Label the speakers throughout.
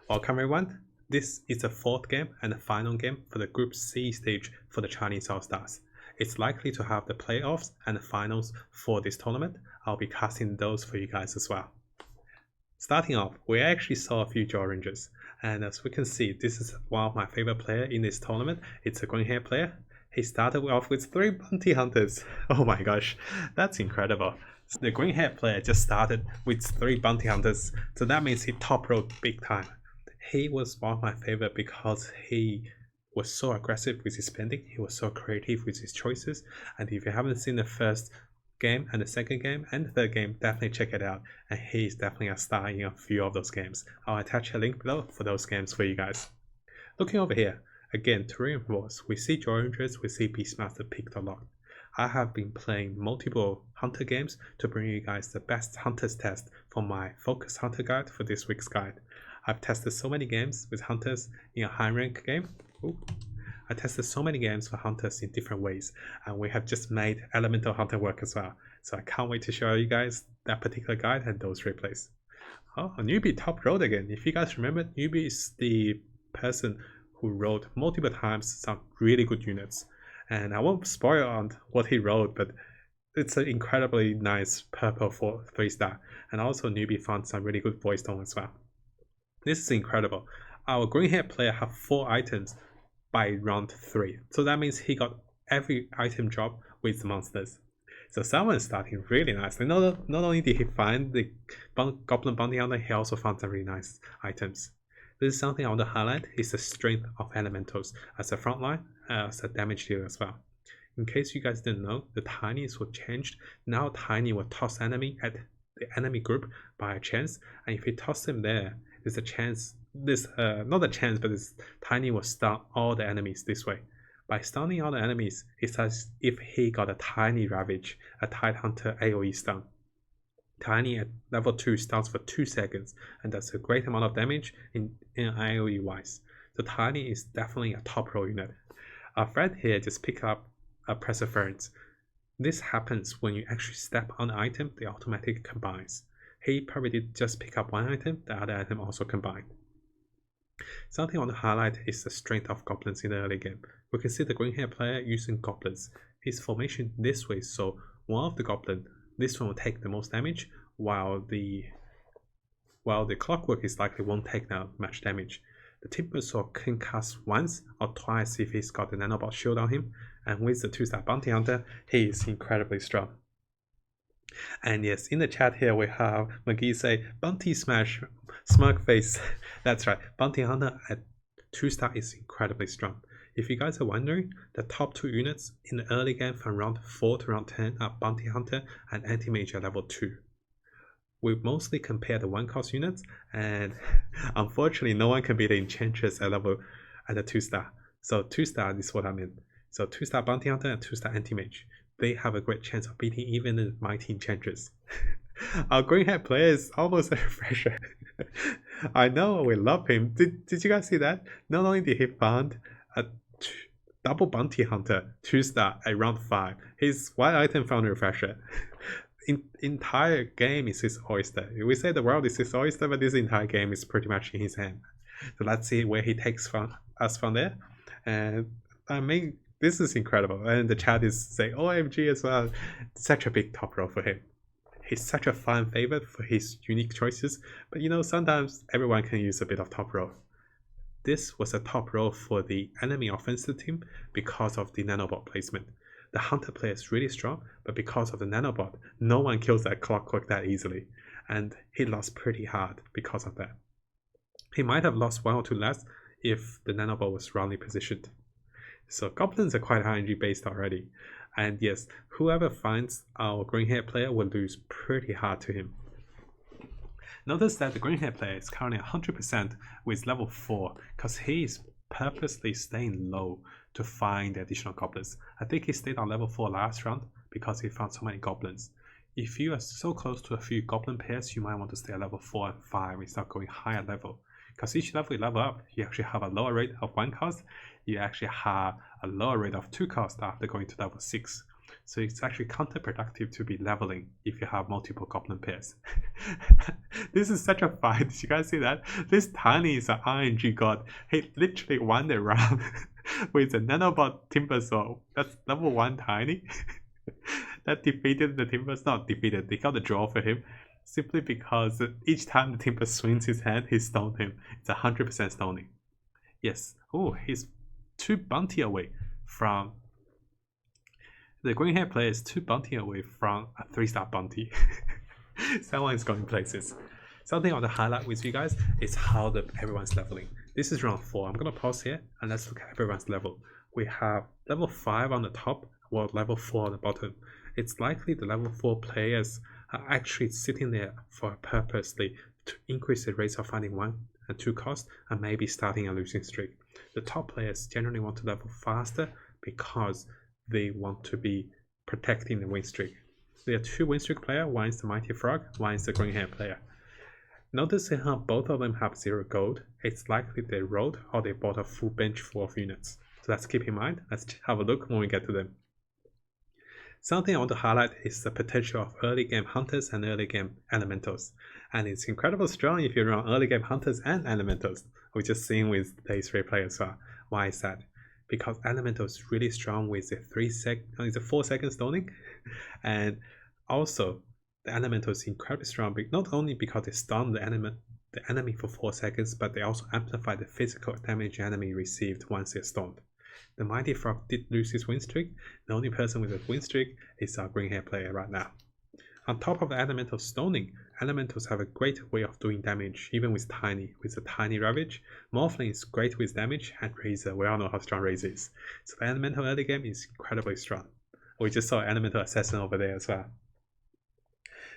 Speaker 1: Welcome everyone. This is the fourth game and the final game for the Group C stage for the Chinese All-Stars. It's likely to have the playoffs and the finals for this tournament. I'll be casting those for you guys as well. Starting off, we actually saw a few Jaw Rangers, and as we can see, this is one of my favorite players in this tournament. It's a green hair player. He started off with 3 bounty hunters. Oh my gosh, that's incredible. The green hair player just started with 3 bounty hunters, so that means he top rolled big time. He was one of my favorite because he was so aggressive with his spending, he was so creative with his choices, and if you haven't seen the first game and the second game and the third game, definitely check it out, and he is definitely a star in a few of those games. I'll attach a link below for those games for you guys. Looking over here, again to reinforce, we see Jaw Rangers, we see Beastmaster picked a lot. I have been playing multiple Hunter games to bring you guys the best Hunters test for my Focus Hunter guide for this week's guide. I've tested so many games with Hunters in a high rank game. I tested so many games for Hunters in different ways, and we have just made Elemental Hunter work as well. So I can't wait to show you guys that particular guide and those replays. Oh, Newbie top rolled again. If you guys remember, Newbie is the person who rolled multiple times some really good units. And I won't spoil on what he rolled, but it's an incredibly nice purple for 3-star. And also Newbie found some really good voice tone as well. This is incredible. Our green hair player have 4 items by round 3. So that means he got every item drop with the monsters. So someone is starting really nicely. Not only did he find the Goblin Bounty Hunter, he also found some really nice items. This is something I want to highlight, is the strength of elementals as a frontline, as a damage dealer as well. In case you guys didn't know, the Tinies were changed. Now Tiny will toss enemy at the enemy group by a chance, and if he toss them there, there's a chance, not a chance, but this Tiny will stun all the enemies this way. By stunning all the enemies, it's as if he got a Tiny Ravage, a Tidehunter AoE stun. Tiny at level 2 stuns for 2 seconds, and that's a great amount of damage in AoE wise. So Tiny is definitely a top roll unit. Our friend here just picked up a Perseverance. This happens when you actually step on the item, the automatic combines. He probably did just pick up one item, the other item also combined. Something I want to highlight is the strength of goblins in the early game. We can see the green hair player using goblins. His formation this way, so one of the goblin, this one will take the most damage, while the clockwork is likely won't take that much damage. The Timber Sword can cast once or twice if he's got the nanobot shield on him, and with the 2-star bounty hunter, he is incredibly strong. And yes, in the chat here we have McGee say bounty smash, smug face. That's right, bounty hunter at 2-star is incredibly strong. If you guys are wondering, the top 2 units in the early game from round 4 to round 10 are bounty hunter and anti-mage at level 2. We mostly compare the 1-cost units, and unfortunately no one can beat the enchantress at the 2-star. So 2-star is what I mean. So 2-star bounty hunter and 2-star anti-mage, they have a great chance of beating even the mighty enchantress. Our green hair player is almost a refresher. I know, we love him. Did you guys see that? Not only did he find a double bounty hunter 2-star at round 5, his one item found refresher. Entire game is his oyster. We say the world is his oyster, but this entire game is pretty much in his hand. So let's see where he takes us from there. And I mean, this is incredible. And the chat is saying OMG as well. Such a big top row for him. He's such a fan favorite for his unique choices, but you know, sometimes everyone can use a bit of top row. This was a top row for the enemy offensive team because of the nanobot placement. The hunter player is really strong, but because of the nanobot, no one kills that clockwork that easily, and he lost pretty hard because of that. He might have lost 1 or 2 less if the nanobot was wrongly positioned. So goblins are quite RNG based already, and yes, whoever finds our green hair player will lose pretty hard to him. Notice that the green hair player is currently 100% with level 4 because he is purposely staying low to find the additional goblins. I think he stayed on level 4 last round because he found so many goblins. If you are so close to a few goblin pairs, you might want to stay at level 4 and 5 instead of going higher level. Because each level you level up, you actually have a lower rate of 1 cost, you actually have a lower rate of 2 cost after going to level 6. So it's actually counterproductive to be leveling if you have multiple goblin pairs. This is such a fight. Did you guys see that? This Tiny is an RNG god. He literally won the round with a nanobot Timbersaw. That's level 1 Tiny. That defeated the Timbers. Not defeated, they got the draw for him. Simply because each time the Timber swings his hand, he stoned him. It's 100% stoning. Yes. Oh, he's 2 bounty away from... The green hair player is 2 bounty away from a 3-star bounty. Someone is going places. Something I want to highlight with you guys is how everyone's leveling. This is round 4. I'm going to pause here and let's look at everyone's level. We have level 5 on the top, while level 4 on the bottom. It's likely the level 4 players are actually sitting there for purposely to increase the rates of finding 1 and 2 cost and maybe starting a losing streak. The top players generally want to level faster because they want to be protecting the win streak. There are 2 win streak players, one is the Mighty Frog, one is the green hair player. Noticing how both of them have 0 gold, it's likely they rolled or they bought a full bench full of units. So let's keep in mind, let's have a look when we get to them. Something I want to highlight is the potential of early game hunters and early game elementals. And it's incredibly strong if you run early game hunters and elementals. We just seen with today's replay as well. Why is that? Because elemental is really strong with the 4 second stoning, and also the elemental is incredibly strong, not only because they stun the enemy for 4 seconds, but they also amplify the physical damage enemy received once they're stunned. The Mighty Frog did lose his win streak. The only person with a win streak is our green hair player right now. On top of the elemental stoning, elementals have a great way of doing damage, even with the tiny ravage. Morphling is great with damage, and Razor, we all know how strong Razor is. So the elemental early game is incredibly strong. We just saw elemental assassin over there as well.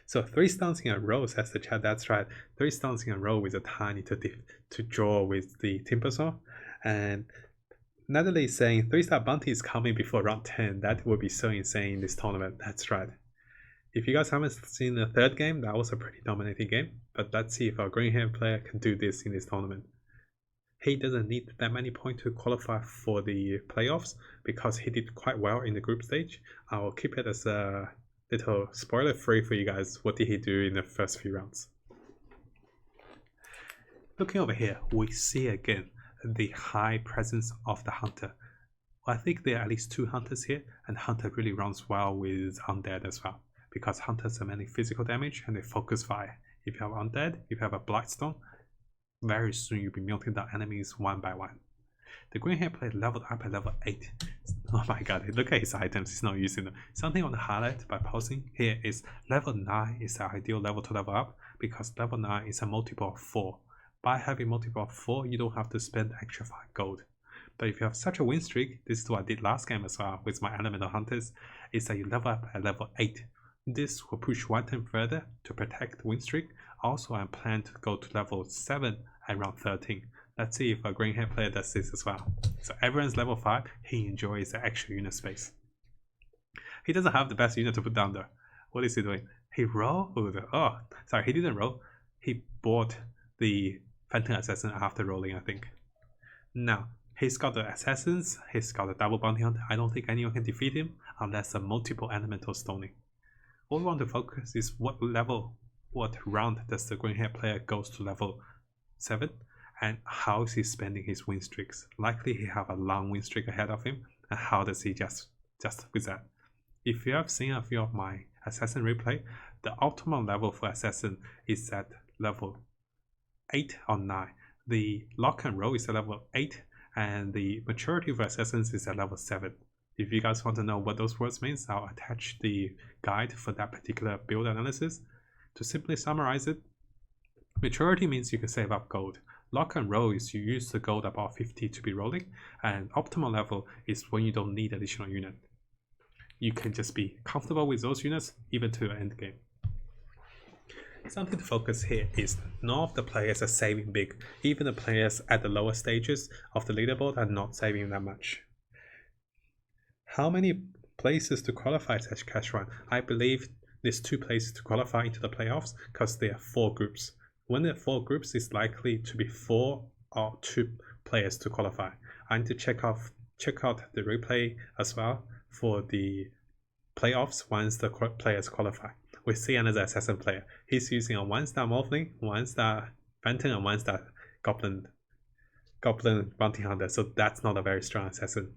Speaker 1: So 3 stuns in a row, says the chat. That's right, 3 stuns in a row with a tiny to draw with the Timbersaw. And Natalie is saying 3-star bounty is coming before round 10. That would be so insane in this tournament. That's right. If you guys haven't seen the 3rd game, that was a pretty dominating game. But let's see if our green hair player can do this in this tournament. He doesn't need that many points to qualify for the playoffs because he did quite well in the group stage. I will keep it as a little spoiler free for you guys. What did he do in the first few rounds? Looking over here, we see again the high presence of the hunter. I think there are at least 2 hunters here, and hunter really runs well with undead as well, because hunters are mainly physical damage and they focus fire. If you have undead, if you have a Blightstone, very soon you'll be melting down enemies one by one. The green hair player leveled up at level 8. Oh my god, look at his items, he's not using them. Something I want to highlight by pausing here is level 9 is the ideal level to level up, because level 9 is a multiple of 4. By having multiple of 4, you don't have to spend extra 5 gold. But if you have such a win streak, this is what I did last game as well with my elemental hunters, is that you level up at level 8. This will push 1 turn further to protect the win streak. Also, I plan to go to level 7 at round 13. Let's see if a green hair player does this as well. So everyone's level 5, he enjoys the extra unit space. He doesn't have the best unit to put down though. What is he doing? He rolled? Oh, sorry, he didn't roll. He bought the Phantom Assassin after rolling, I think. Now, he's got the Assassins, he's got the double bounty hunter. I don't think anyone can defeat him unless a multiple elemental stoning. What we want to focus is what round does the green hair player goes to level 7, and how is he spending his win streaks. Likely he have a long win streak ahead of him, and how does he just with that. If you have seen a few of my Assassin replay, the optimal level for Assassin is at level 8 or 9. The lock and roll is at level 8, and the maturity for Assassins is at level 7. If you guys want to know what those words means, I'll attach the guide for that particular build analysis. To simply summarize it, maturity means you can save up gold. Lock and roll is you use the gold above 50 to be rolling, and optimal level is when you don't need additional unit. You can just be comfortable with those units even to the end game. Something to focus here is none of the players are saving big. Even the players at the lower stages of the leaderboard are not saving that much. How many places to qualify such cash run? I believe there's 2 places to qualify into the playoffs because there are 4 groups. When there are 4 groups, it's likely to be 4 or 2 players to qualify. I need to check out the replay as well for the playoffs once the players qualify. We see another assassin player. He's using a 1-star Morphling, 1-star Phantom, and 1-star Goblin Bounty Hunter. So that's not a very strong assassin.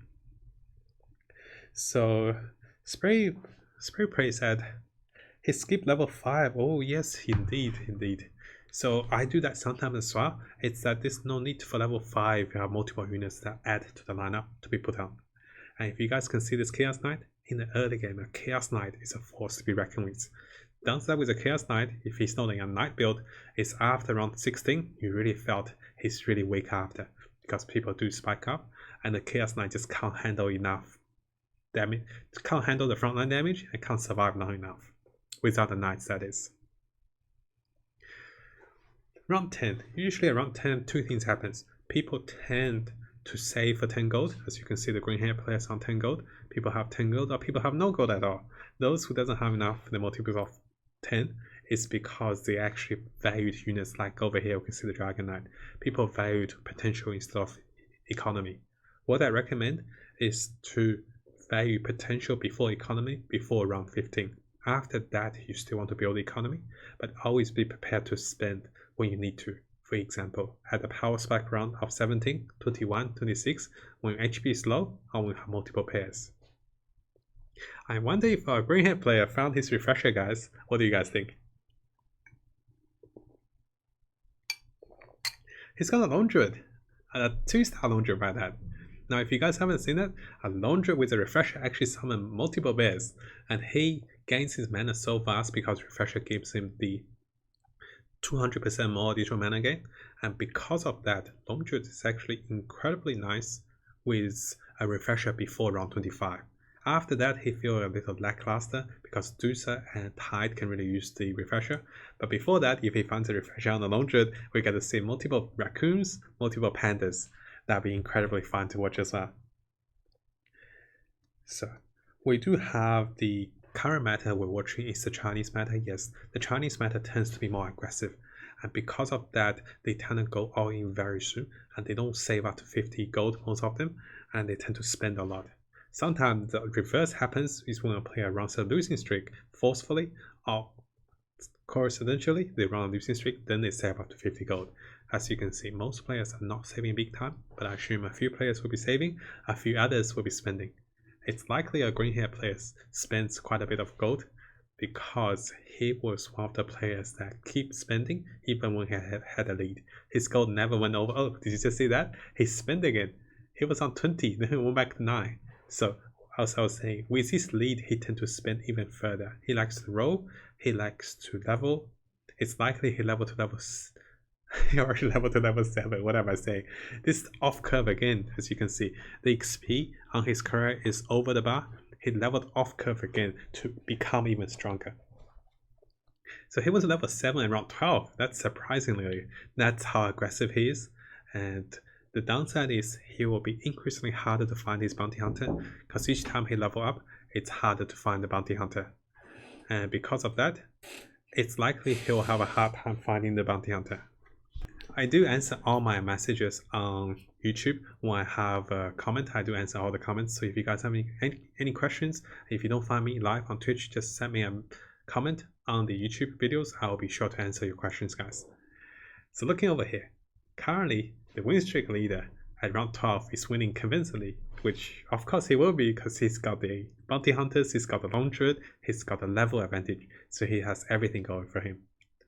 Speaker 1: So Spray Prey said he skipped level 5. Oh yes, indeed. So I do that sometimes as well. It's that there's no need for level 5. You have multiple units that add to the lineup to be put on. And if you guys can see this Chaos Knight, in the early game, a Chaos Knight is a force to be reckoned with. Downside with a Chaos Knight, if he's not in a Knight build, is after round 16, you really felt he's really weak after, because people do spike up, and the Chaos Knight just can't handle enough damage, can't handle the frontline damage, and can't survive long enough. Without the Knights, that is. Round 10. Usually around 10, two things happens. People tend to save for 10 gold. As you can see, the green hair players on 10 gold. People have 10 gold, or people have no gold at all. Those who doesn't have enough, the multiples of 10, is because they actually valued units like over here, we can see the Dragon Knight. People valued potential instead of economy. What I recommend is to value potential before economy before round 15. After that, you still want to build economy, but always be prepared to spend when you need to. For example, at the power spike round of 17, 21, 26, when HP is low, or when you have multiple pairs. I wonder if our green-haired player found his refresher, guys. What do you guys think? He's got a Lone Druid, a 2-star Lone Druid by that. Now, if you guys haven't seen it, a Lone Druid with a refresher actually summons multiple bears, and he gains his mana so fast because refresher gives him the 200% more additional mana gain, and because of that, Lone Druid is actually incredibly nice with a refresher before round 25. After that, he feels a little lackluster because Dusa and Tide can really use the refresher. But before that, if he finds a refresher on the Lone Druid, we get to see multiple raccoons, multiple pandas. That'd be incredibly fun to watch as well. So, we do have the current meta we're watching is the Chinese meta. Yes, the Chinese meta tends to be more aggressive. And because of that, they tend to go all in very soon. And they don't save up to 50 gold, most of them. And they tend to spend a lot. Sometimes the reverse happens is when a player runs a losing streak forcefully, or coincidentally they run a losing streak, then they save up to 50 gold. As you can see, most players are not saving big time, but I assume a few players will be saving, a few others will be spending. It's likely a green hair player spends quite a bit of gold because he was one of the players that keep spending even when he had a lead. His gold never went over. Oh, did you just see that? He's spending it. He was on 20, then he went back to 9. So, as I was saying, with his lead, he tends to spend even further. He likes to roll, he likes to level. It's likely he leveled to level he already leveled to level 7, what am I saying? This off curve again, as you can see, the XP on his career is over the bar. He leveled off curve again to become even stronger. So he was level 7 and round 12. That's surprisingly, that's how aggressive he is. And the downside is he will be increasingly harder to find his bounty hunter because each time he level up, it's harder to find the bounty hunter. And because of that, it's likely he'll have a hard time finding the bounty hunter. I do answer all my messages on YouTube. When I have a comment, I do answer all the comments. So if you guys have any questions, if you don't find me live on Twitch, just send me a comment on the YouTube videos. I'll be sure to answer your questions, guys. So looking over here, currently the win streak leader at round 12 is winning convincingly, which of course he will be because he's got the bounty hunters, he's got the Lone Druid, he's got the level advantage, so he has everything going for him.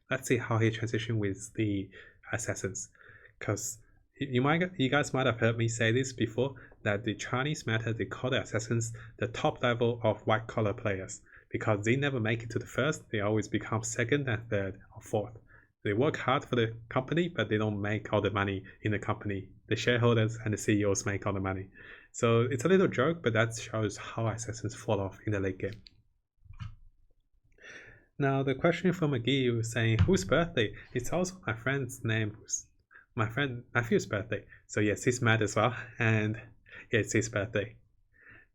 Speaker 1: Let's see how he transitions with the assassins, because you guys might have heard me say this before, that the Chinese meta, they call the assassins the top level of white collar players because they never make it to the first, they always become second and third or fourth. They work hard for the company, but they don't make all the money in the company. The shareholders and the CEOs make all the money. So it's a little joke, but that shows how assassins fall off in the late game. Now the question from McGee was saying, whose birthday? It's also my friend's name, my friend Matthew's birthday. So yes, he's mad as well, and yeah, it's his birthday.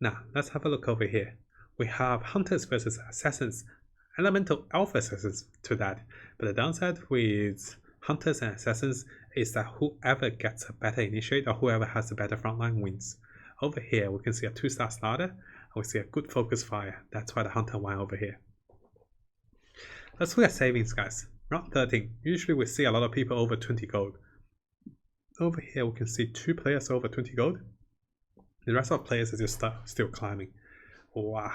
Speaker 1: Now let's have a look over here. We have hunters versus assassins, elemental alpha assassins to that. But the downside with hunters and assassins is that whoever gets a better initiate or whoever has a better frontline wins. Over here we can see a 2-star starter, we see a good focus fire. That's why the hunter went over here. Let's look at savings, guys. Round 13. Usually we see a lot of people over 20 gold. Over here we can see 2 players over 20 gold. The rest of the players are just still climbing. Wow.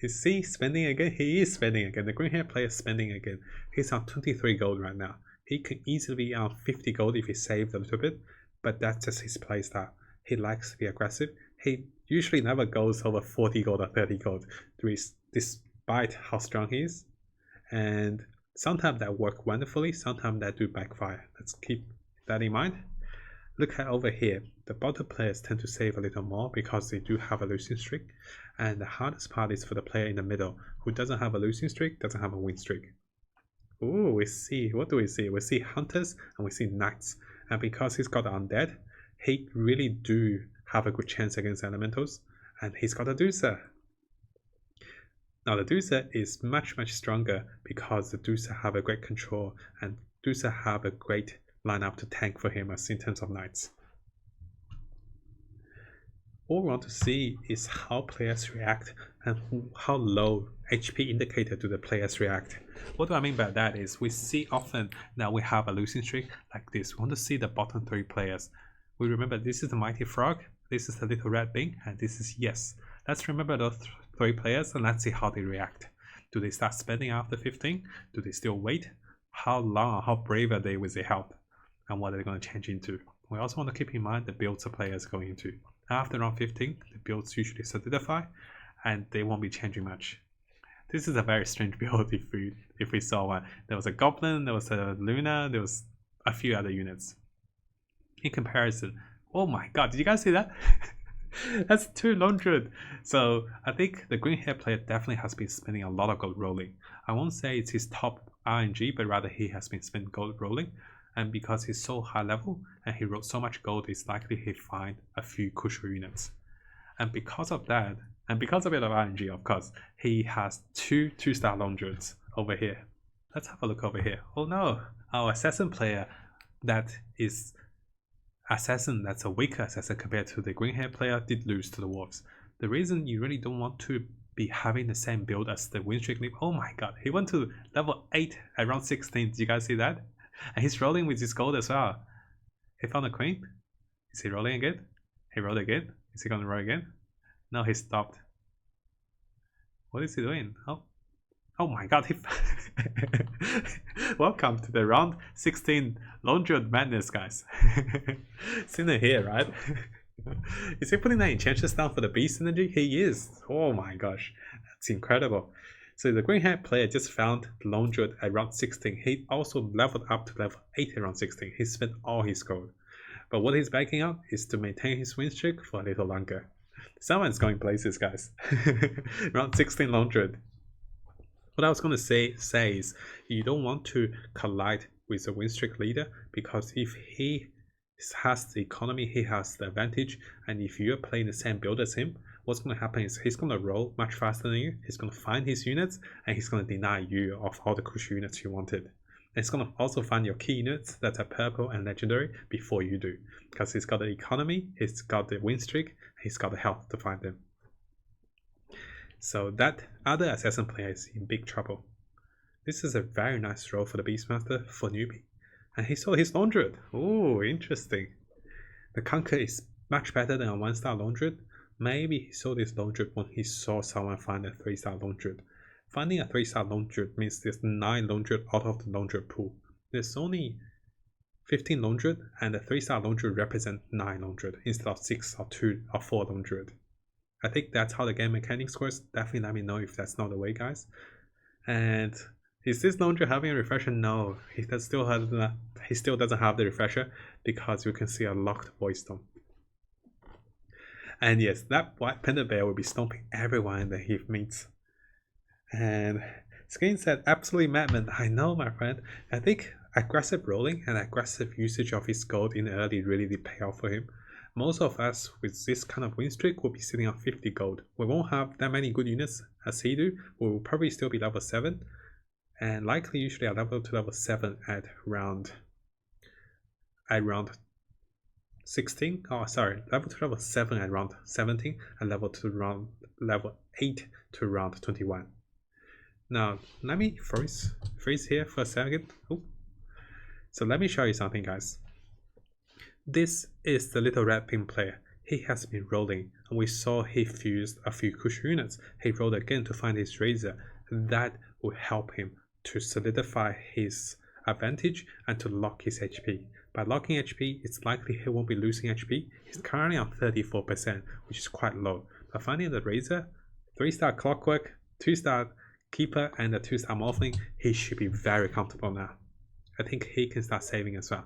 Speaker 1: Is he spending again? He is spending again. The green hair player is spending again. He's on 23 gold right now. He can easily be on 50 gold if he saved a little bit, but that's just his playstyle. He likes to be aggressive. He usually never goes over 40 gold or 30 gold, despite how strong he is. And sometimes that work wonderfully, sometimes that do backfire. Let's keep that in mind. Look at over here. The bottom players tend to save a little more because they do have a losing streak. And the hardest part is for the player in the middle who doesn't have a losing streak, doesn't have a win streak. Ooh, we see, what do we see? We see hunters and we see knights. And because he's got undead, he really do have a good chance against elementals. And he's got a Deucer. Now the Deucer is much stronger because the Deucer have a great control and Deucer have a great lineup to tank for him as in terms of knights. All we want to see is how players react and how low HP indicator do the players react. What do I mean by that is we see often that we have a losing streak like this. We want to see the bottom 3 players. We remember this is the Mighty Frog, this is the Little Red Bean, and this is Yes. Let's remember those 3 players and let's see how they react. Do they start spending after 15? Do they still wait? How long, how brave are they with their health? And what are they going to change into? We also want to keep in mind the builds the players going into. After round 15, the builds usually solidify and they won't be changing much. This is a very strange build if we saw one. There was a Goblin, there was a Luna, there was a few other units. In comparison, oh my god, did you guys see that? That's 2 Lone Druid. So I think the green hair player definitely has been spending a lot of gold rolling. I won't say it's his top RNG, but rather he has been spending gold rolling. And because he's so high level and he wrote so much gold, it's likely he find a few crucial units. And because of that, and because of a bit of RNG, of course, he has 2 2-star Lone Druids over here. Let's have a look over here. Oh no, our assassin player that's a weaker assassin compared to the green hair player did lose to the wolves. The reason you really don't want to be having the same build as the win streak. Oh my god, he went to level 8 at round 16. Did you guys see that? And he's rolling with his gold as well. He found a queen. Is he rolling again? He rolled again. Is he gonna roll again? No, he stopped. What is he doing? Oh my god, he welcome to the round 16 Lone Druid madness, guys. Seen it here, right? Is he putting that enchantress down for the beast energy? He is. Oh my gosh, that's incredible. So the green hat player just found the Lone Druid at round 16. He also leveled up to level 8 at round 16. He spent all his gold. But what he's backing up is to maintain his win streak for a little longer. Someone's going places, guys. Round 16 Lone Druid. What I was going to say is you don't want to collide with the win streak leader, because if he has the economy, he has the advantage, and if you're playing the same build as him, what's going to happen is he's going to roll much faster than you, he's going to find his units, and he's going to deny you of all the crucial units you wanted. And he's going to also find your key units that are purple and legendary before you do, because he's got the economy, he's got the win streak, he's got the health to find them. So that other assassin player is in big trouble. This is a very nice role for the Beastmaster for newbie. And he saw his Lone Druid. Oh, interesting. The Conquer is much better than a 1-star Lone Druid. Maybe he saw this Lone Druid when he saw someone find a 3-star Lone Druid. Finding a 3-star Lone Druid means there's 9 Lone Druid out of the Lone Druid pool. There's only 15 Lone Druid, and the 3-star Lone Druid represent 9 Lone Druid instead of 6 or 2 or 4 Lone Druid. I think that's how the game mechanics works. Definitely let me know if that's not the way, guys. And is this Lone Druid having a refresher? No, he still doesn't have the refresher, because you can see a locked Void Storm. And yes, that White Panda Bear will be stomping everyone that he meets. And Skin said, absolutely madman. I know, my friend. I think aggressive rolling and aggressive usage of his gold in early really did pay off for him. Most of us with this kind of win streak will be sitting on 50 gold. We won't have that many good units as he do. We will probably still be level 7. And likely usually I level to level 7 at round 16, oh sorry, level 2 level 7 at round 17, and level 2 round level 8 to round 21. Now let me freeze here for a second. Oh. So let me show you something, guys. This is the little red pin player. He has been rolling, and we saw he fused a few cushion units. He rolled again to find his razor. That will help him to solidify his advantage and to lock his HP. By locking HP, it's likely he won't be losing HP. He's currently on 34%, which is quite low. By finding the razor, 3-star clockwork, 2-star keeper, and a 2-star morphling, he should be very comfortable now. I think he can start saving as well.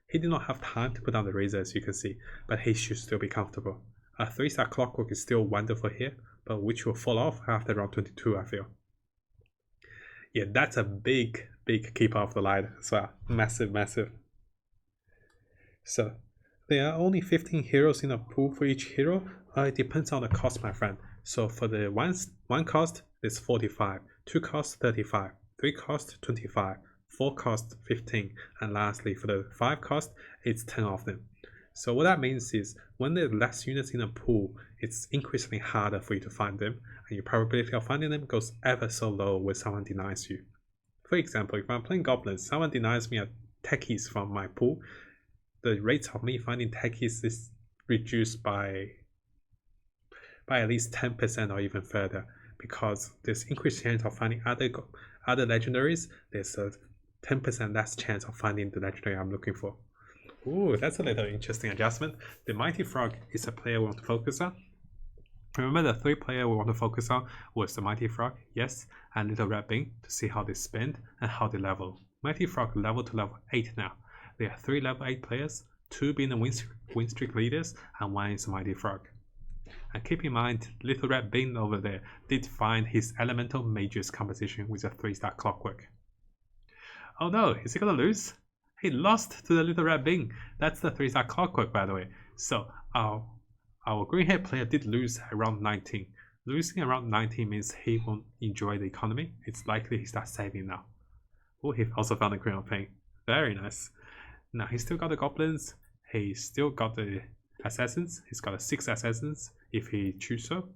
Speaker 1: He did not have time to put down the razor, as you can see, but he should still be comfortable. A 3-star clockwork is still wonderful here, but which will fall off after round 22, I feel. Yeah, that's a big keeper of the line as well. Massive. So, there are only 15 heroes in a pool for each hero. It depends on the cost, my friend. So for the one cost, it's 45, 2 cost 35, 3 cost 25, 4 cost 15, and lastly for the 5 cost, it's 10 of them. So what that means is when there are less units in a pool, it's increasingly harder for you to find them, and your probability of finding them goes ever so low when someone denies you. For example, if I'm playing goblins, someone denies me a techies from my pool, the rate of me finding techies is reduced by at least 10% or even further, because there's increased chance of finding other legendaries. There's a 10% less chance of finding the legendary I'm looking for. Ooh, that's a little interesting adjustment. The Mighty Frog is a player we want to focus on. Remember the 3 players we want to focus on was the Mighty Frog, yes, and Little Red Bing to see how they spend and how they level. Mighty Frog level to level 8 now. There are 3 level 8 players, 2 being the win streak leaders, and 1 is the Mighty Frog. And keep in mind, Little Red Bing over there did find his elemental mages composition with a 3-star clockwork. Oh no, is he gonna lose? He lost to the Little Red Bing. That's the 3-star clockwork, by the way. So our green hair player did lose around 19. Losing around 19 means he won't enjoy the economy. It's likely he starts saving now. Oh, he also found the Queen of Pain. Very nice. Now he's still got the goblins. He's still got the assassins. He's got 6 assassins if he chooses so.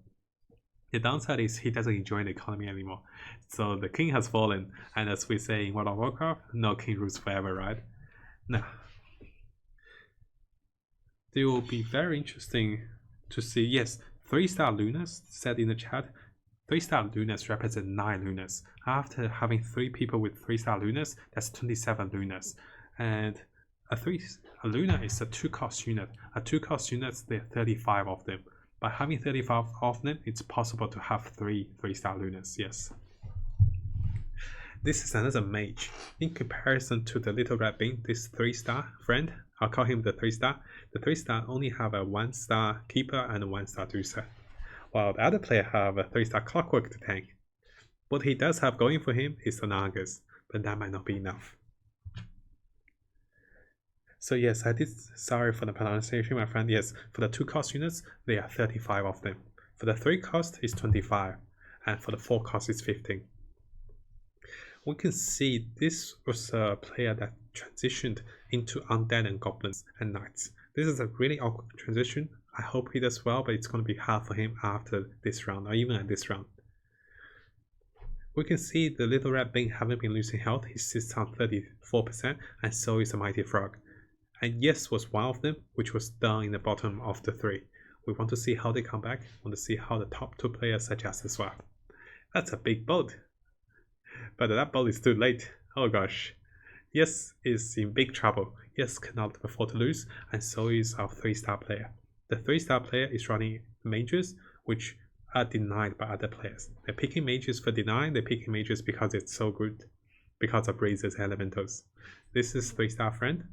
Speaker 1: The downside is he doesn't enjoy the economy anymore. So the king has fallen, and as we say in World of Warcraft, no king rules forever, right? Now, it will be very interesting to see, yes, 3-star Lunas said in the chat. 3-star Lunas represent 9 Lunas. After having 3 people with 3-star Lunas, that's 27 Lunas. And a Luna is a 2-cost unit. A 2-cost units, there are 35 of them. By having 35 of them, it's possible to have 3-star Lunas, yes. This is another mage. In comparison to the Little Red Bing, this 3-star friend, I'll call him the 3-star. The 3-star only have a 1-star keeper and a 1-star juicer, while the other player have a 3-star clockwork to tank. What he does have going for him is the Nagas, but that might not be enough. So yes, I did, sorry for the pronunciation, my friend. Yes, for the 2-cost units, there are 35 of them. For the 3-cost, it's 25, and for the 4-cost, it's 15. We can see this was a player that transitioned into undead and goblins and knights. This is a really awkward transition. I hope he does well, but it's going to be hard for him after this round, or even at this round. We can see the Little Red Bing haven't been losing health. He sits on 34%, and so is the Mighty Frog. And yes was one of them, which was down in the bottom of the 3. We want to see how they come back. We want to see how the top 2 players adjust as well. That's a big boat. But that boat is too late. Oh gosh. Yes is in big trouble. Yes cannot afford to lose, and so is our 3-star player. The 3-star player is running mages, which are denied by other players. They're picking mages for denying, they're picking mages because it's so good, because of razors elementals. This is 3-star friend.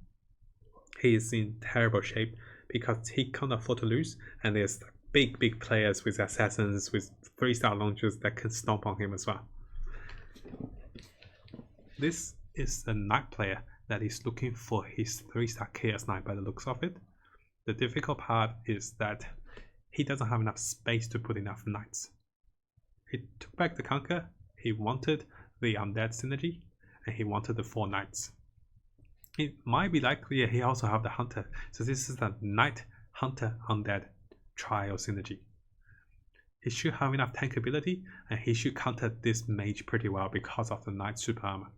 Speaker 1: He is in terrible shape because he can't afford to lose, and there's big players with assassins with 3-star launchers that can stomp on him as well. This is a knight player that is looking for his 3-star Chaos Knight by the looks of it. The difficult part is that he doesn't have enough space to put enough knights. He took back the Conquer, he wanted the undead synergy, and he wanted the 4 knights. It might be likely he also have the hunter. So this is the knight hunter undead trial synergy. He should have enough tank ability, and he should counter this mage pretty well because of the knight super armor.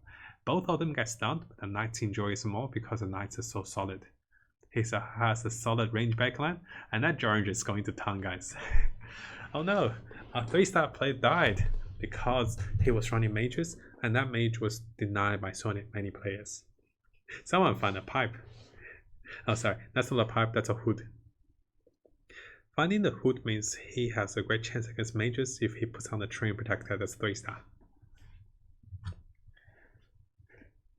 Speaker 1: Both of them get stunned, but the knight enjoys more because the knights are so solid. He has a solid range backline, and that George is going to town, guys. Oh no, our 3-star player died because he was running mages, and that mage was denied by so many players. Someone found a pipe. Oh, sorry, that's not a pipe, that's a hood. Finding the hood means he has a great chance against mages if he puts on the Train Protector as 3-star.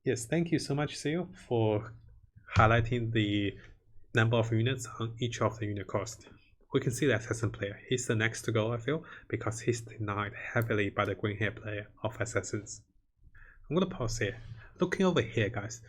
Speaker 1: Yes, thank you so much, Seal, for highlighting the number of units on each of the unit cost. We can see the assassin player. He's the next to go, I feel, because he's denied heavily by the green hair player of assassins. I'm gonna pause here. Looking over here, guys,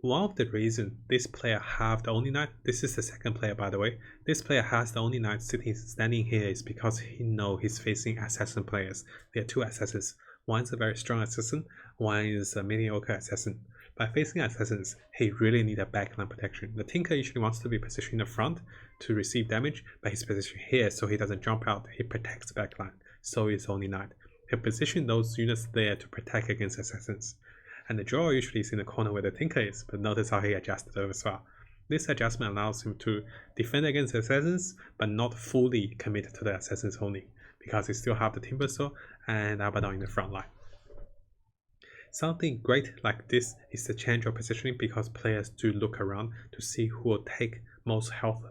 Speaker 1: one of the reasons this player have the only knight, this is the second player by the way, this player has the only knight standing here is because he knows he's facing assassin players. There are 2 assassins. One is a very strong assassin, one is a mediocre assassin. By facing assassins, he really needs a backline protection. The Tinker usually wants to be positioned in the front to receive damage, but he's positioned here so he doesn't jump out, he protects the backline, so he's only knight. He'll position those units there to protect against assassins. And the drawer usually is in the corner where the Tinker is, but notice how he adjusted it as well. This adjustment allows him to defend against assassins, but not fully commit to the assassins only, because he still have the Timber Saw and Abaddon in the front line. Something great like this is the change of positioning because players do look around to see who will take most health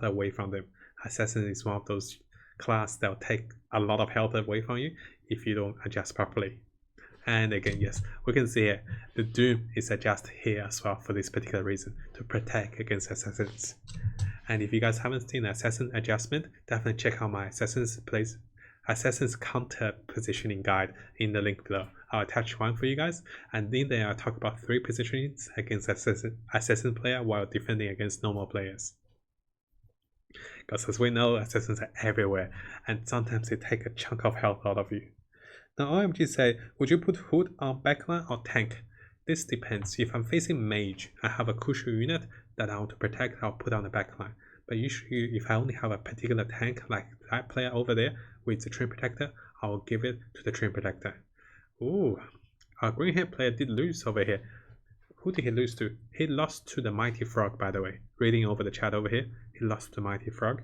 Speaker 1: away from them. Assassin is one of those class that will take a lot of health away from you if you don't adjust properly. And again, yes, we can see here, the Doom is adjusted here as well for this particular reason, to protect against assassins. And if you guys haven't seen the assassin adjustment, definitely check out my assassin's counter positioning guide in the link below. I'll attach one for you guys, and in there I'll talk about 3 positionings against assassin player while defending against normal players. Because as we know, assassins are everywhere, and sometimes they take a chunk of health out of you. Now OMG say, would you put hood on backline or tank? This depends. If I'm facing mage, I have a crucial unit that I want to protect, I'll put on the backline. But usually if I only have a particular tank like that player over there with the Train Protector, I will give it to the Train Protector. Ooh, our green hair player did lose over here. Who did he lose to? He lost to the Mighty Frog, by the way. Reading over the chat over here, he lost to the Mighty Frog.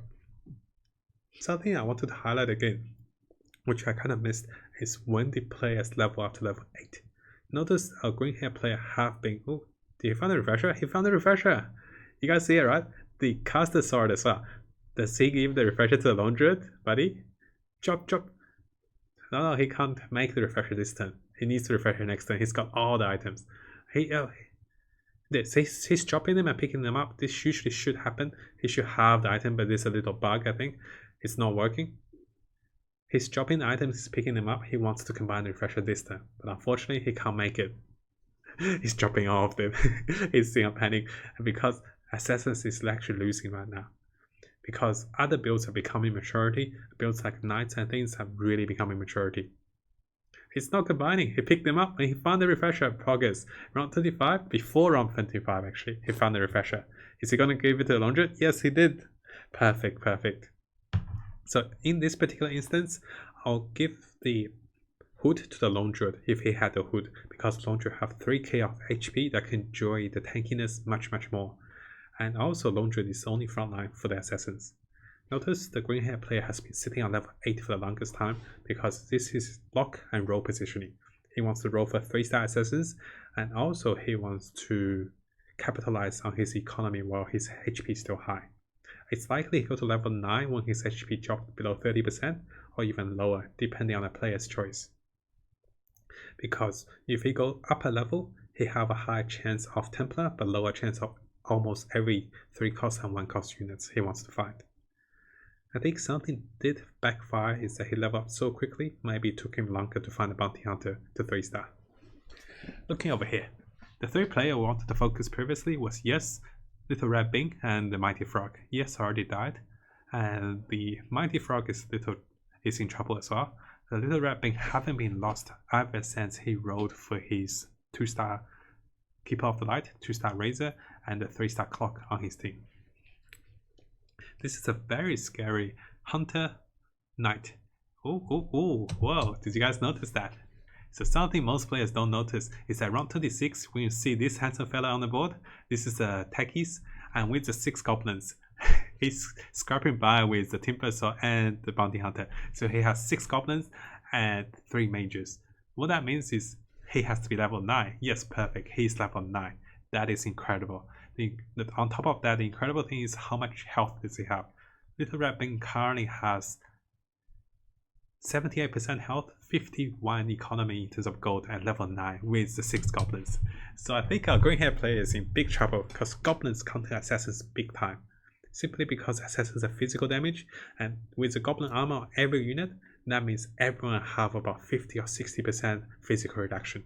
Speaker 1: Something I wanted to highlight again, which I kind of missed, is when the players level up to level 8. Notice our green hair player have been... Oh, did he find the refresher? He found the refresher! You guys see it, right? The caster sword as well. Does he give the refresher to the Lone Druid, buddy? Chop, chop. No, he can't make the refresher this turn. He needs the refresher next turn. He's got all the items. He's dropping them and picking them up. This usually should happen. He should have the item, but there's a little bug, I think. It's not working. He's dropping the items, he's picking them up. He wants to combine the refresher this time, but unfortunately he can't make it. He's dropping all of them. He's seeing a panic, and because assassins is actually losing right now. Because other builds are becoming maturity, builds like knights and things have really becoming maturity. He's not combining. He picked them up and he found the refresher at progress. Round 25, before round 25 actually, he found the refresher. Is he gonna give it to the Lone Druid? Yes, he did. Perfect, perfect. So in this particular instance, I'll give the hood to the Lone Druid if he had the hood, because Lone Druid have 3k of HP that can enjoy the tankiness much more. And also Lone Druid is only frontline for the assassins. Notice the green hair player has been sitting on level 8 for the longest time because this is block and roll positioning. He wants to roll for 3-star assassins, and also he wants to capitalize on his economy while his HP is still high. It's likely he'll go to level 9 when his HP drops below 30% or even lower, depending on the player's choice. Because if he goes up a level, he have a high chance of Templar, but lower chance of almost every 3-cost and 1-cost units he wants to find. I think something did backfire is that he leveled up so quickly, maybe it took him longer to find a bounty hunter to 3-star. Looking over here, the 3 player we wanted to focus previously was Yes, Little Red Bing, and the Mighty Frog. Yes already died, and the Mighty Frog is in trouble as well. The Little Red Bing haven't been lost ever since he rolled for his 2-star Keeper of the Light, 2-star Razor, and a 3-star Clock on his team. This is a very scary Hunter Knight. Whoa, did you guys notice that? So something most players don't notice is that round 26, when you see this handsome fella on the board, this is the techies, and with the 6 goblins, he's scrapping by with the Timber Saw and the Bounty Hunter. So he has 6 goblins and 3 mages. What that means is he has to be level 9. Yes, perfect. He's level 9. That is incredible. On top of that, the incredible thing is how much health does he have. Little Red Bing currently has 78% health, 51 economy in terms of gold, and level 9 with the 6 goblins. So I think our green hair player is in big trouble because goblins counter assassins big time. Simply because assassins are physical damage, and with the goblin armor on every unit, that means everyone have about 50 or 60% physical reduction.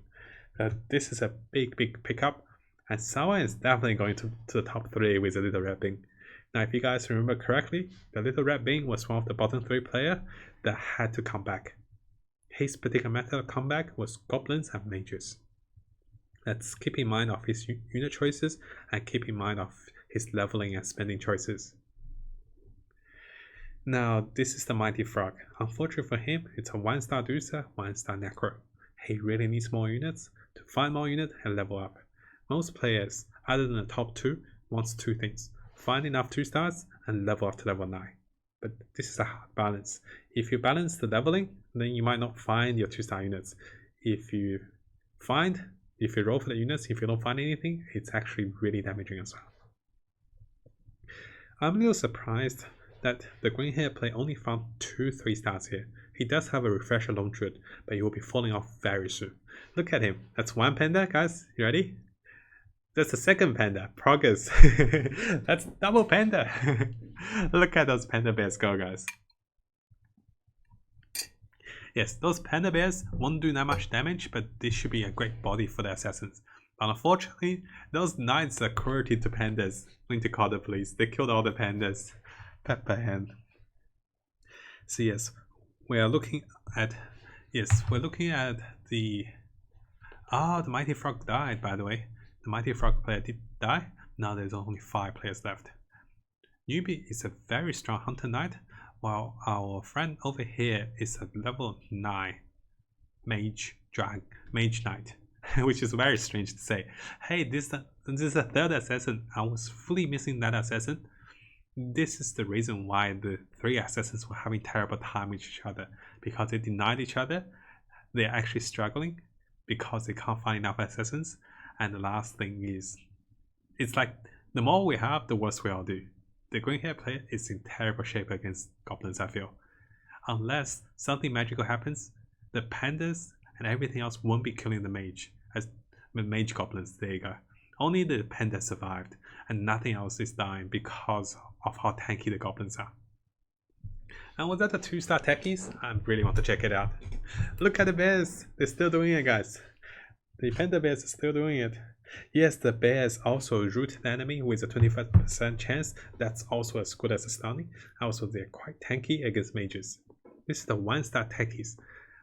Speaker 1: This is a big pickup, and someone is definitely going to the top 3 with the Little Red Bing. Now, if you guys remember correctly, the Little Red Bing was one of the bottom 3 player that had to come back. His particular method of comeback was goblins and mages. Let's keep in mind of his unit choices and keep in mind of his leveling and spending choices. Now, this is the Mighty Frog. Unfortunately for him, it's a 1-star Deucer, 1-star Necro. He really needs more units to find more units and level up. Most players, other than the top 2, wants 2 things. Find enough 2-stars and level up to level 9. But this is a hard balance. If you balance the leveling, then you might not find your 2-star units. If you roll for the units, if you don't find anything, it's actually really damaging as well. I'm a little surprised that the green hair player only found 2 3-stars here. He does have a refresher long druid, but he will be falling off very soon. Look at him. That's 1 panda, guys. You ready? That's the 2nd panda, progress. That's double panda. Look at those panda bears go, guys. Yes, those panda bears won't do that much damage, but this should be a great body for the assassins. But unfortunately, those knights are cruelty to pandas. Winter Carter, please. They killed all the pandas. Pepper hand. So yes, we're looking at the the Mighty Frog died, by the way. The Mighty Frog player did die. Now there's only 5 players left. Newbie is a very strong Hunter Knight, while our friend over here is a level 9 Mage Knight, which is very strange to say. Hey, this is a 3rd assassin. I was fully missing that assassin. This is the reason why the 3 assassins were having terrible time with each other, because they denied each other. They're actually struggling because they can't find enough assassins. And the last thing is, it's like the more we have, the worse we all do. The green hair player is in terrible shape against goblins, I feel. Unless something magical happens, the pandas and everything else won't be killing the mage. As the mage goblins, there you go. Only the panda survived, and nothing else is dying because of how tanky the goblins are. And was that the 2-star techies? I really want to check it out. Look at the bears. They're still doing it, guys. The panda bears are still doing it. Yes, the bears also root the enemy with a 25% chance. That's also as good as a stunning. Also, they're quite tanky against mages. This is the 1-star techies.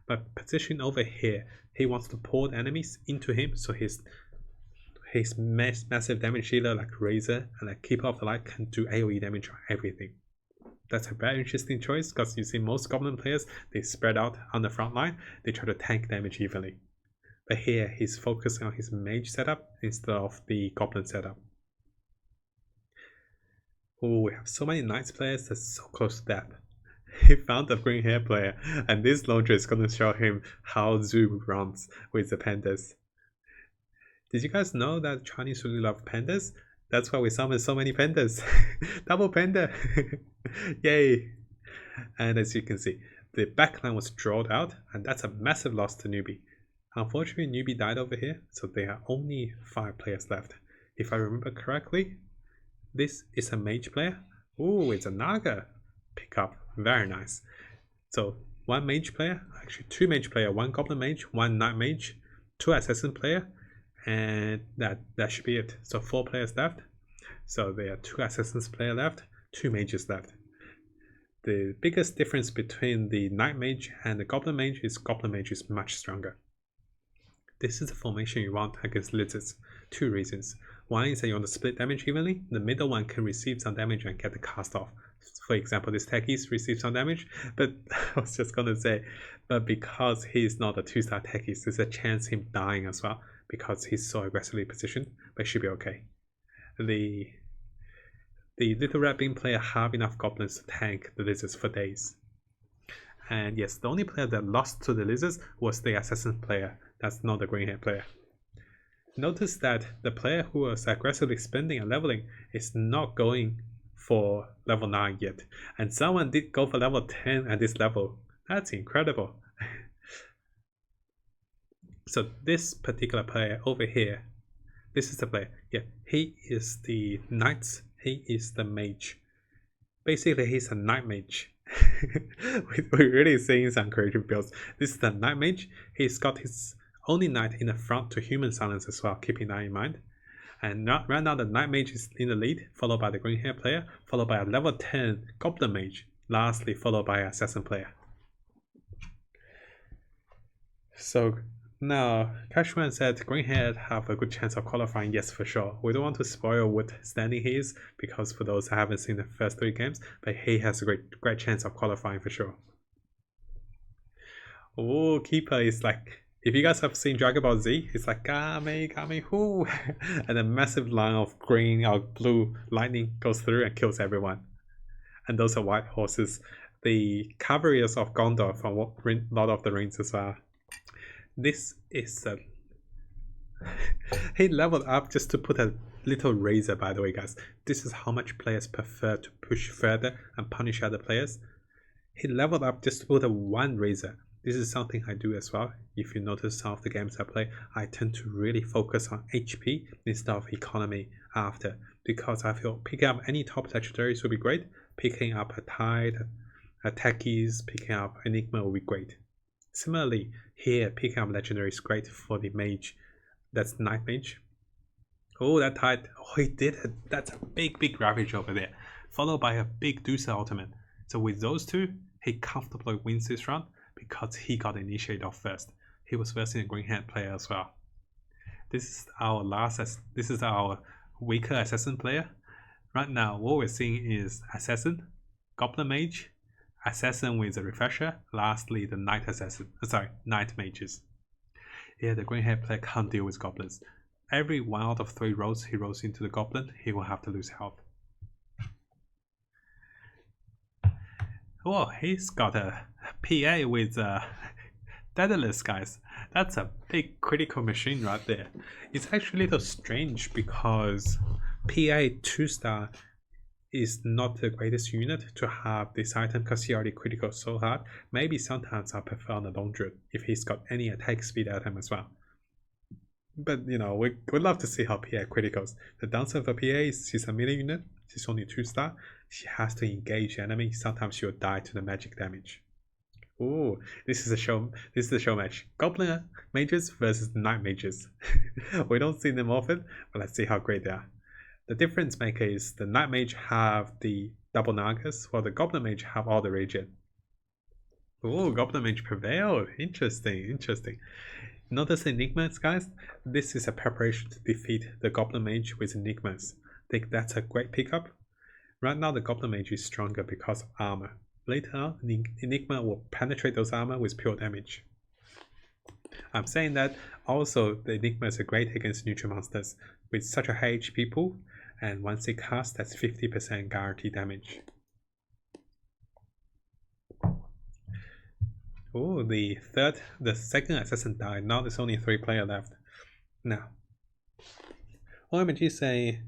Speaker 1: But position over here, he wants to pull the enemies into him, so his massive damage dealer like Razor and like Keeper of the Light can do AoE damage on everything. That's a very interesting choice because you see most goblin players, they spread out on the front line, they try to tank damage evenly. But here he's focusing on his mage setup instead of the goblin setup. Oh, we have so many knights players that's so close to death. He found the green hair player, and this launcher is going to show him how Zoo runs with the pandas. Did you guys know that Chinese really love pandas? That's why we summon so many pandas. Double panda. Yay. And as you can see, the backline was drawn out, and that's a massive loss to Newbie. Unfortunately, Newbie died over here, so there are only 5 players left. If I remember correctly, this is a mage player. Oh, it's a Naga pickup. Very nice. So 1 mage player, actually 2 mage player, 1 goblin mage, 1 knight mage, 2 assassin player, and that should be it. So 4 players left. So there are 2 assassins player left, 2 mages left. The biggest difference between the knight mage and the goblin mage is much stronger. this is the formation you want against lizards. 2 reasons. One is that you want to split damage evenly. The middle one can receive some damage and get the cast off. For example, this techies receive some damage, but I was just gonna say, but because he's not a 2-star techies, there's a chance him dying as well because he's so aggressively positioned, but it should be okay. The little red bean player have enough goblins to tank the lizards for days. And yes, the only player that lost to the lizards was the assassin player. That's not the green hair player. Notice that the player who was aggressively spending and leveling is not going for level 9 yet. And someone did go for level 10 at this level. That's incredible. So this particular player over here, this is the player. Yeah, he is the knight. He is the mage. Basically, he's a knight mage. We're really seeing some creative builds. This is the knight mage. He's got his only knight in the front to human silence as well, keeping that in mind. And right now the knight mage is in the lead, followed by the green hair player, followed by a level 10 goblin mage, lastly followed by assassin player. So now Cashman said green hair have a good chance of qualifying. Yes, for sure. We don't want to spoil what standing he is, because for those who haven't seen the first 3 games, but he has a great chance of qualifying for sure. Oh, Keeper is like, if you guys have seen Dragon Ball Z, it's like Kame, whoo! And a massive line of green or blue lightning goes through and kills everyone. And those are white horses. The cavalries of Gondor from Lord of the Rings as well. This is a... he leveled up just to put a little razor, by the way, guys. This is how much players prefer to push further and punish other players. He leveled up just to put a 1 razor. This is something I do as well. If you notice some of the games I play, I tend to really focus on HP instead of economy after, because I feel picking up any top legendaries would be great. Picking up a Tide, a Techies, picking up Enigma will be great. Similarly, here picking up legendary is great for the mage. That's Night Mage. Oh, that Tide. Oh, he did it. That's a big ravage over there. Followed by a big Deucer ultimate. So with those 2, he comfortably wins this round, because he got initiated off first. He was versing a green hand player as well. This is our weaker assassin player. Right now, what we're seeing is assassin, goblin mage, assassin with a refresher, lastly the knight assassin. Knight mages. Yeah, the green hair player can't deal with goblins. Every 1 out of 3 rolls he rolls into the goblin, he will have to lose health. Oh, he's got a PA with Daedalus, guys. That's a big critical machine right there. It's actually a little strange because PA 2-star is not the greatest unit to have this item because he already critical so hard. Maybe sometimes I prefer on the long druid if he's got any attack speed at him as well. But you know, we'd love to see how PA criticals. The downside for PA is she's a melee unit. She's only 2-star. She has to engage enemy. Sometimes she'll die to the magic damage. Ooh, this is a show match. Goblin mages versus knight mages. We don't see them often, but let's see how great they are. The difference maker is the knight mage have the double nagas, while the goblin mage have all the regen. Ooh, goblin mage prevailed. Interesting. Notice enigmas, guys. This is a preparation to defeat the goblin mage with enigmas. I think that's a great pickup. Right now the goblin mage is stronger because of armor. Later on, the enigma will penetrate those armor with pure damage. I'm saying that also the enigmas are great against neutral monsters with such a high HP pool, and once they cast, that's 50% guaranteed damage. Oh, the second assassin died. Now there's only 3 players left. Now, OMG say,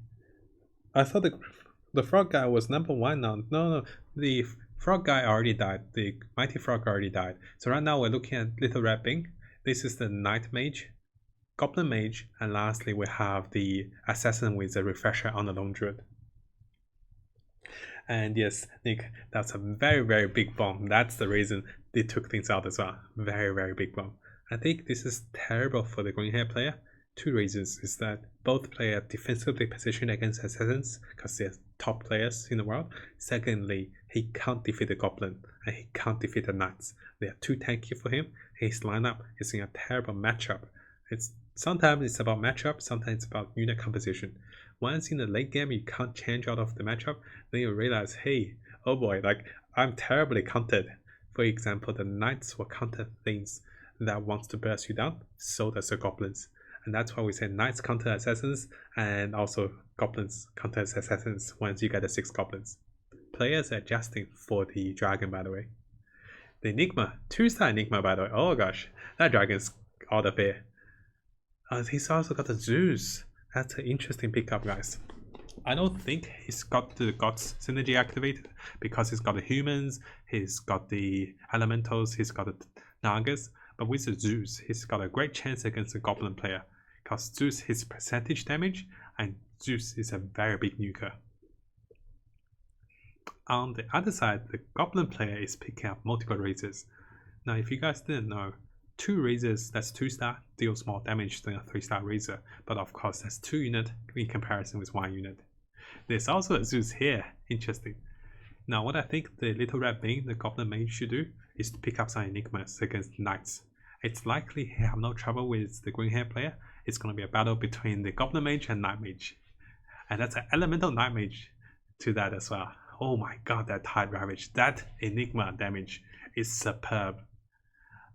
Speaker 1: I thought the frog guy was number 1 now. No, the frog guy already died. The mighty frog already died. So right now we're looking at Little Red Bing. This is the knight mage, goblin mage, and lastly we have the assassin with a refresher on the long druid. And yes, Nick, that's a very big bomb. That's the reason they took things out as well. Very big bomb. I think this is terrible for the green hair player. 2 reasons is that both players are defensively positioned against assassins because they're top players in the world. Secondly, he can't defeat the goblin and he can't defeat the knights. They are too tanky for him. His lineup is in a terrible matchup Sometimes it's about matchup, sometimes it's about unit composition. Once in the late game you can't change out of the matchup, then you realize, hey, oh boy, like I'm terribly countered. For example, the knights will counter things that wants to burst you down, so does the goblins. And that's why we say knights counter assassins and also goblins counter assassins once you get the 6 goblins. Players are adjusting for the dragon, by the way. The Enigma, 2-star Enigma, by the way. Oh gosh, that dragon's out of here. He's also got the Zeus. That's an interesting pickup, guys. I don't think he's got the gods synergy activated because he's got the humans, he's got the elementals, he's got the nagas. But with the Zeus, he's got a great chance against the goblin player because Zeus hits percentage damage and Zeus is a very big nuker. On the other side, the goblin player is picking up multiple razors. Now, if you guys didn't know, 2 razors that's 2-star deals more damage than a 3-star razor, but of course that's 2 units in comparison with 1 unit. There's also a Zeus here, interesting. Now what I think the little red being the goblin mage should do is to pick up some enigmas against knights. It's likely he have no trouble with the green hair player. It's going to be a battle between the goblin mage and knight mage. And that's an elemental knight mage to that as well. Oh my god, that Tide Ravage, that enigma damage is superb.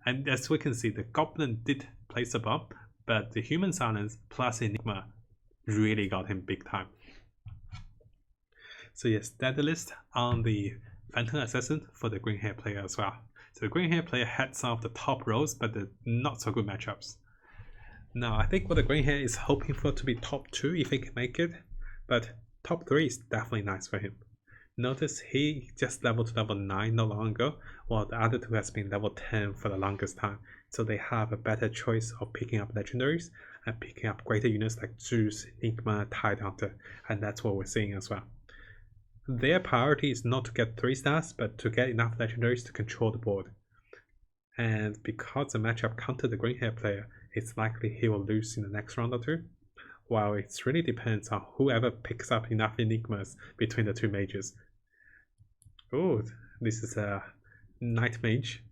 Speaker 1: And as we can see, the goblin did place a bomb, but the human silence plus enigma really got him big time. So yes, that's the list on the Phantom Assassin for the green hair player as well. So the green hair player had some of the top roles, but the not so good matchups. Now I think what the green hair is hoping for to be top 2 if he can make it, but top 3 is definitely nice for him. Notice he just leveled to level 9 not long ago, while the other 2 has been level 10 for the longest time. So they have a better choice of picking up legendaries and picking up greater units like Zeus, Enigma, Tide Hunter, and that's what we're seeing as well. Their priority is not to get 3 stars, but to get enough legendaries to control the board. And because the matchup countered the green hair player, it's likely he will lose in the next round or 2. While it really depends on whoever picks up enough enigmas between the 2 mages. Oh, this is a knight mage.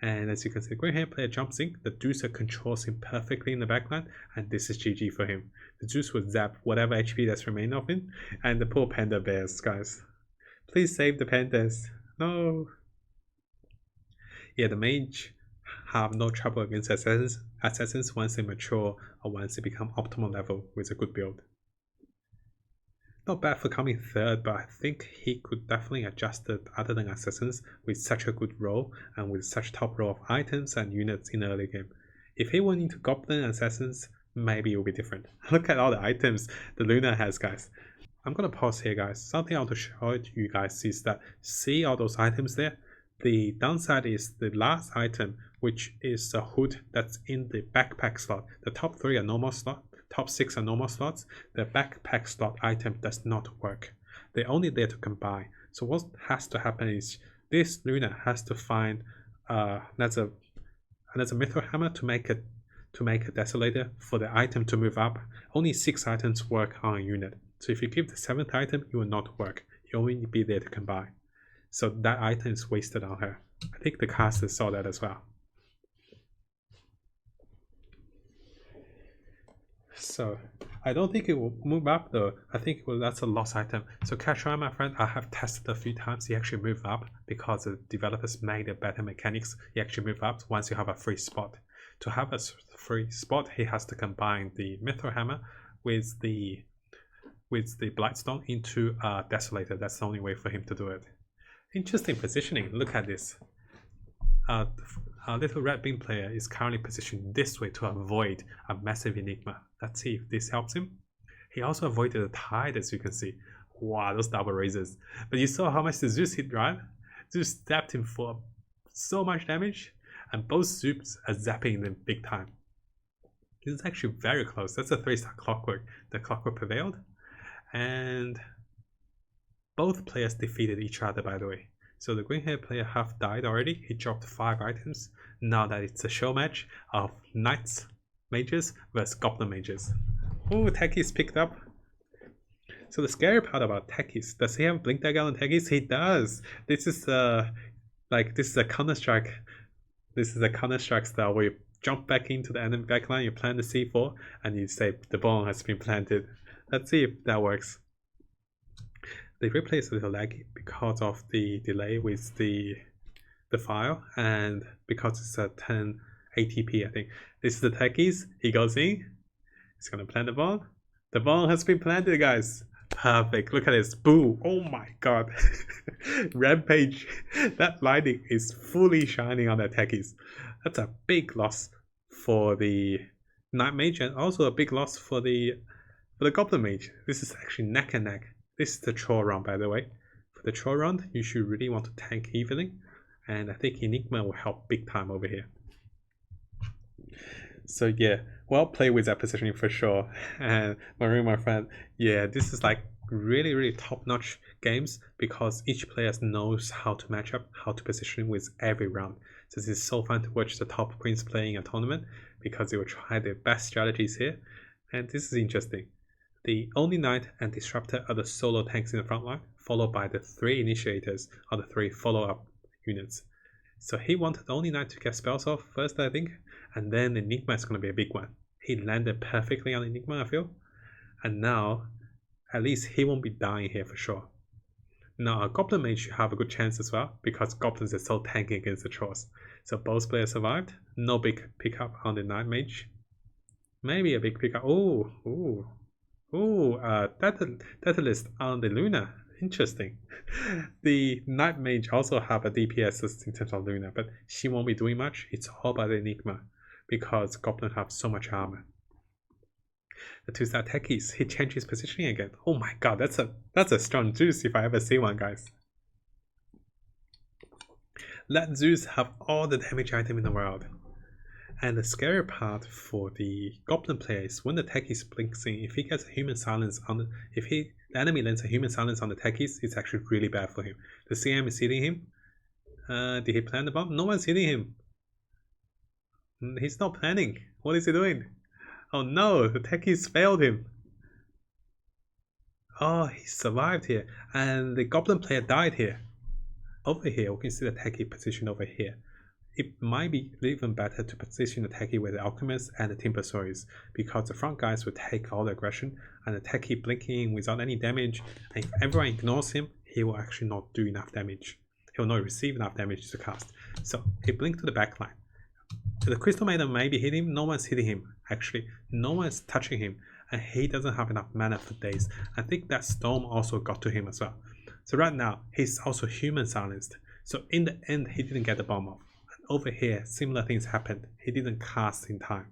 Speaker 1: And as you can see, the green hair player jumps in, the Deucer controls him perfectly in the backline, and this is GG for him. The Zeus will zap whatever HP that's remained of him, and the poor panda bears, guys. Please save the pandas. No. Yeah, the mage have no trouble against assassins once they mature or once they become optimal level with a good build. Not bad for coming 3rd, but I think he could definitely adjust it other than assassins with such a good role and with such top row of items and units in the early game. If he went into goblin and assassins, maybe it would be different. Look at all the items the Luna has, guys. I'm gonna pause here, guys. Something I want to show you guys is that see all those items there? The downside is the last item, which is a hood that's in the backpack slot. The top 3 are normal slot, top 6 are normal slots. The backpack slot item does not work. They're only there to combine. So what has to happen is this Luna has to find there's a Mithril Hammer to make a Desolator for the item to move up. Only 6 items work on a unit. So if you give the 7th item, it will not work. It will only be there to combine. So that item is wasted on her. I think the caster saw that as well. So I don't think it will move up though. I think that's a lost item. So catch on, my friend. I have tested a few times. He actually moved up because the developers made a better mechanics. He actually moved up once you have a free spot. To have a free spot, he has to combine the Mithril Hammer with the Blightstone into a Desolator. That's the only way for him to do it. Interesting positioning. Look at this. Our little red beam player is currently positioned this way to avoid a massive enigma. Let's see if this helps him. He also avoided the tide, as you can see. Wow, those double raises. But you saw how much the Zeus hit, right? Zeus stabbed him for so much damage, and both Zeus are zapping them big time. This is actually very close. That's a 3-star Clockwork. The Clockwork prevailed, and both players defeated each other, by the way. So the green hair player half died already. He dropped 5 items. Now that it's a show match of knights mages versus goblin mages. Oh, Techie's picked up. So the scary part about Techie's, does he have blink dagger on Techie's? He does. This is a Counter-Strike. This is a Counter-Strike style where you jump back into the enemy backline, you plant the C4, and you say the bomb has been planted. Let's see if that works. The replay is a little laggy because of the delay with the file, and because it's at 1080p, I think. This is the techies. He goes in. He's gonna plant the bomb. The bomb has been planted, guys. Perfect. Look at this. Boom. Oh my god. Rampage. That lighting is fully shining on the techies. That's a big loss for the Knight Mage, and also a big loss for the Goblin Mage. This is actually neck and neck. This is the troll round, by the way. For the troll round, you should really want to tank evening, and I think Enigma will help big time over here. So yeah, well played with that positioning for sure. And Maroon, my friend, yeah, this is like really top-notch games because each player knows how to match up, how to position with every round. So this is so fun to watch the top queens playing a tournament because they will try their best strategies here, and this is interesting. The Only Knight and Disruptor are the solo tanks in the front line, followed by the 3 initiators are the 3 follow-up units. So he wanted the Only Knight to get spells off first, I think, and then Enigma is going to be a big one. He landed perfectly on Enigma, I feel. And now, at least he won't be dying here for sure. Now, a Goblin Mage should have a good chance as well, because Goblins are so tanky against the Trolls. So both players survived. No big pickup on the Knight Mage. Maybe a big pickup. Datalist on the Luna. Interesting. The Knight Mage also have a DPS in terms of Luna, but she won't be doing much. It's all about the Enigma, because Goblin have so much armor. The 2-star techies, he changed his positioning again. Oh my god, that's a strong Zeus if I ever see one, guys. Let Zeus have all the damage item in the world. And the scary part for the Goblin player is when the techies blinks in, if he gets a human silence on the, the enemy lands a human silence on the techies, it's actually really bad for him. The CM is hitting him. Did he plant the bomb? No one's hitting him. He's not planning. What is he doing? Oh no, the techies failed him. Oh, he survived here. And the Goblin player died here. Over here, we can see the techie position over here. It might be even better to position the techie with the Alchemist and the Timbersaws, because the front guys will take all the aggression, and the techie blinking without any damage, and if everyone ignores him, he will actually not do enough damage. He will not receive enough damage to cast. So he blinked to the backline. The Crystal Maiden may be hitting him, no one's hitting him. Actually, no one's touching him, and he doesn't have enough mana for days. I think that Storm also got to him as well. So right now, he's also human silenced. So in the end, he didn't get the bomb off. Over here, similar things happened. He didn't cast in time.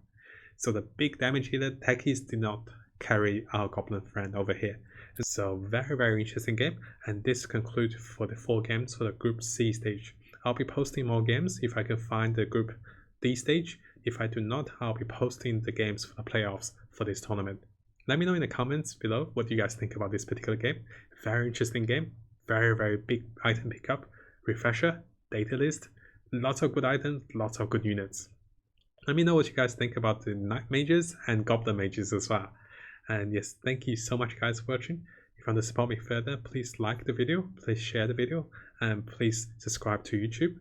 Speaker 1: So the big damage hitter techies did not carry our Goblin friend over here. So very interesting game. And this concludes for the 4 games for the Group C stage. I'll be posting more games if I can find the Group D stage. If I do not, I'll be posting the games for the playoffs for this tournament. Let me know in the comments below what you guys think about this particular game. Very interesting game. Very big item pickup. Refresher, data list. Lots of good items, lots of good units. Let me know what you guys think about the Knight Mages and Goblin Mages as well. And yes, thank you so much guys for watching. If you want to support me further, please like the video, please share the video, and please subscribe to YouTube.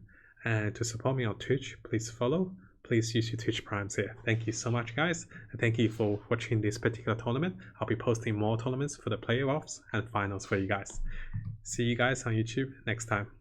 Speaker 1: And to support me on Twitch, please follow. Please use your Twitch Primes here. Thank you so much guys, and thank you for watching this particular tournament. I'll be posting more tournaments for the playoffs and finals for you guys. See you guys on YouTube next time.